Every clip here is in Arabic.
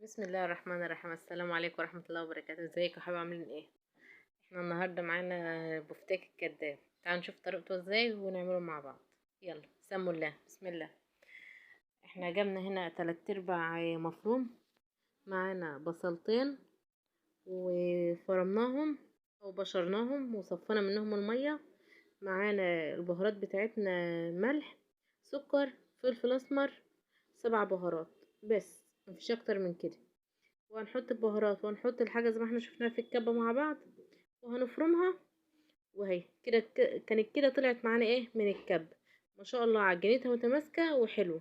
بسم الله الرحمن الرحيم. السلام عليكم ورحمة الله وبركاته. ازيكم يا حبايبي، عاملين ايه؟ احنا النهارده معانا بفتيك الكداب. تعالوا نشوف طريقته ازاي ونعمله مع بعض. يلا سموا الله، بسم الله. احنا جبنا هنا 3/4 مفروم، معانا بصلتين وفرمناهم او بشرناهم وصفنا منهم المية. معانا البهارات بتاعتنا: ملح، سكر، فلفل اسمر، 7 بهارات بس، مفيش اكتر من كده. وهنحط البهارات وهنحط الحاجة زي ما احنا شفناها في الكبة مع بعض، وهنفرمها. وهي كده كانت كده طلعت معانا ايه من الكبة. ما شاء الله، عجينتها متماسكة وحلوة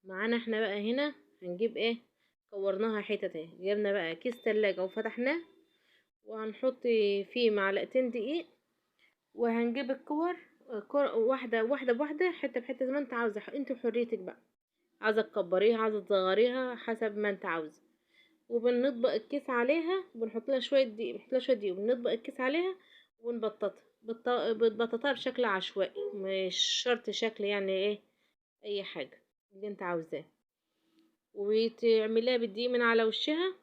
معانا. احنا بقى هنا هنجيب ايه، كورناها حتت اهي. جبنا بقى كيس تلاجة وفتحناه، وهنحط فيه معلقتين دقيق، وهنجيب الكور، واحدة واحدة بواحدة، حتة بحتة زي ما انت عاوزة. انت وحريتك بقى، عاوزة تكبريها عاوزة تصغريها حسب ما انت عاوزة. وبنطبق الكيس عليها، بنحط لها شويه دقيق، وبنطبق الكيس عليها ونبططها. بتبططها بشكل عشوائي، مش شرط شكل يعني ايه، اي حاجه اللي انت عاوزاه. وتعمليها بالدقيق من على وشها،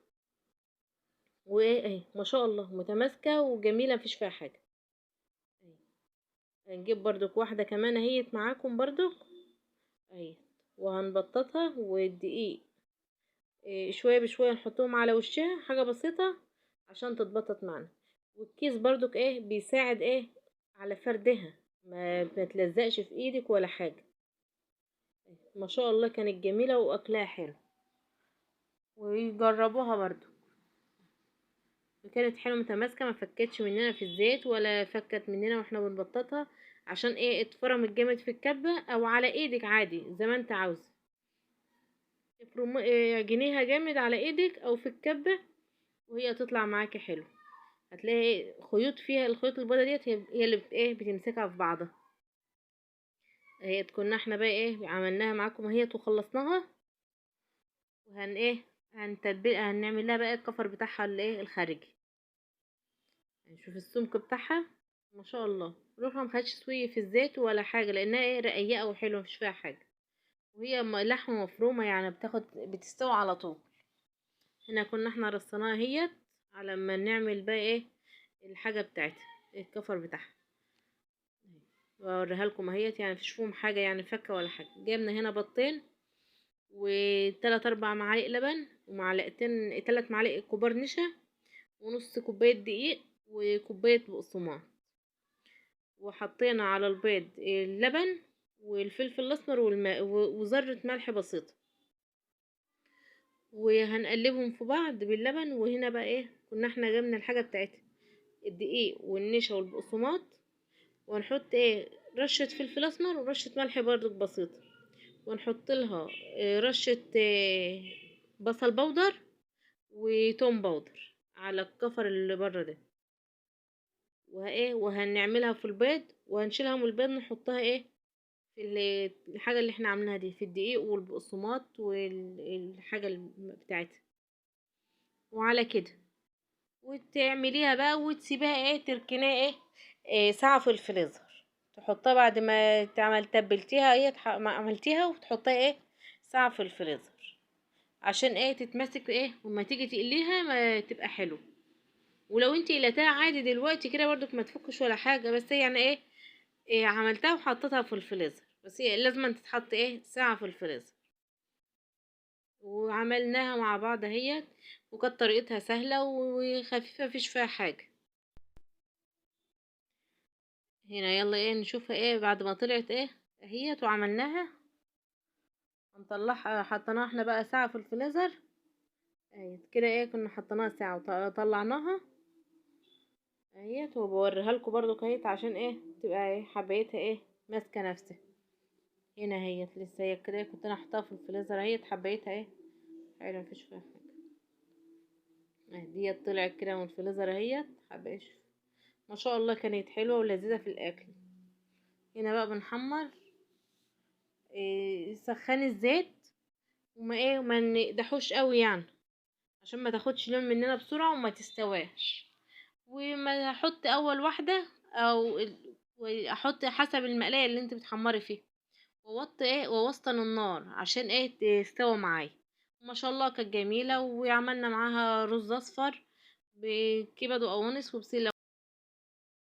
وايه اهي ما شاء الله متماسكه وجميله مفيش فيها حاجه. اهي هنجيب برضك واحده كمان اهيت معاكم برضك اهي، وهنبططها. والدقيق شوية بشوية نحطهم على وشها، حاجة بسيطة عشان تتبطط معنا. والكيس برضك ايه بيساعد ايه على فردها، ما تلزقش في ايدك ولا حاجة. ما شاء الله كانت جميلة واكلها حلو، ويجربوها برضو. كانت حلوة متماسكة، ما فكتش مننا في الزيت ولا فكت مننا واحنا بنبططها. عشان ايه اتفرمت جامد في الكبة او على ايدك عادي زي ما انت عاوز. اعجنيها جامد على ايدك او في الكبة، وهي تطلع معاكي حلو. هتلاقي خيوط فيها، الخيوط البيضة ديت هي اللي ايه بتمسكها في بعضها. هي كنا احنا بقى ايه عملناها معاكم اهيت وخلصناها. وهن ايه هنتبل، هنعمل لها بقى الكفر بتاعها الايه الخارجي. نشوف السمك بتاعها. ما شاء الله روحها مخدش سوي في الزيت ولا حاجة، لانها ايه رقيقة وحلوة مفيش فيها حاجة. وهي لحمة مفرومة يعني بتستوي على طول. هنا كنا احنا رصيناها اهيت على ما نعمل بقى ايه الحاجة بتاعتها، الكفر بتاعها. واوريها لكم اهيت، يعني مفيش فيهم حاجه يعني فكه ولا حاجه. جبنا هنا بيضتين وتلات 4 معالق لبن، ومعلقتين 3 معالق كبار نشا، ونص كوبايه دقيق، وكوبايه بقسماط. وحطينا على البيض اللبن والفلفل الاسمر والماء وذره ملح بسيطه، وهنقلبهم في بعض باللبن. وهنا بقى ايه كنا احنا جبنا الحاجه بتاعتها، الدقيق والنشا والبقسماط. وهنحط ايه رشه فلفل اسمر ورشه ملح برضو بسيطه، ونحط لها رشة بصل بودر وتوم بودر على الكفر اللي بره ده. وهنعملها في البيض، وهنشيلها من البيض نحطها ايه في الحاجة اللي احنا عاملينها دي، في الدقيق والبقسماط والحاجة بتاعتها. وعلى كده وتعمليها بقى وتسيبيها ايه تركنيها ساعة في الفريزر. تحطها بعد ما تعمل تبلتيها ما عملتيها، وتحطيها ساعة في الفريزر عشان تتمسك وما تيجي تقليها ما تبقى حلو. ولو انتي قلتها عادي دلوقتي كده برضك ما تفكش ولا حاجه، بس هي يعني عملتها وحطيتها في الفريزر، بس هي لازم تتحط ساعه في الفريزر. وعملناها مع بعض اهيت، وكانت طريقتها سهله وخفيفه مفيش فيها حاجه. هنا يلا نشوفها بعد ما طلعت اهيت وعملناها. هنطلعها، حطيناها احنا بقى ساعه في الفريزر اهيت كده. كنا حطيناها ساعه وطلعناها اهيت. وبوريها لكم برضو اهيت عشان تبقى حبايتها ماسكه نفسها. هنا اهيت لسه هي كده، كنت انا حطاها في الفريزر اهيت حبايتها حلوه مفيش فيها حاجه. ديت طلعت كده من الفريزر اهيت حبايش. ما شاء الله كانت حلوه ولذيذه في الاكل. هنا بقى بنحمر سخان الزيت، وما نقدحوش قوي يعني، عشان ما تاخدش لون مننا بسرعه وما تستواش. وما احط اول واحده او واحط حسب المقلايه اللي انت بتحمري فيها، ووطي ووسطن النار عشان تستوى معايا. ما شاء الله كانت جميلة، وعملنا معاها رز اصفر بكبد وقوانص وبسلة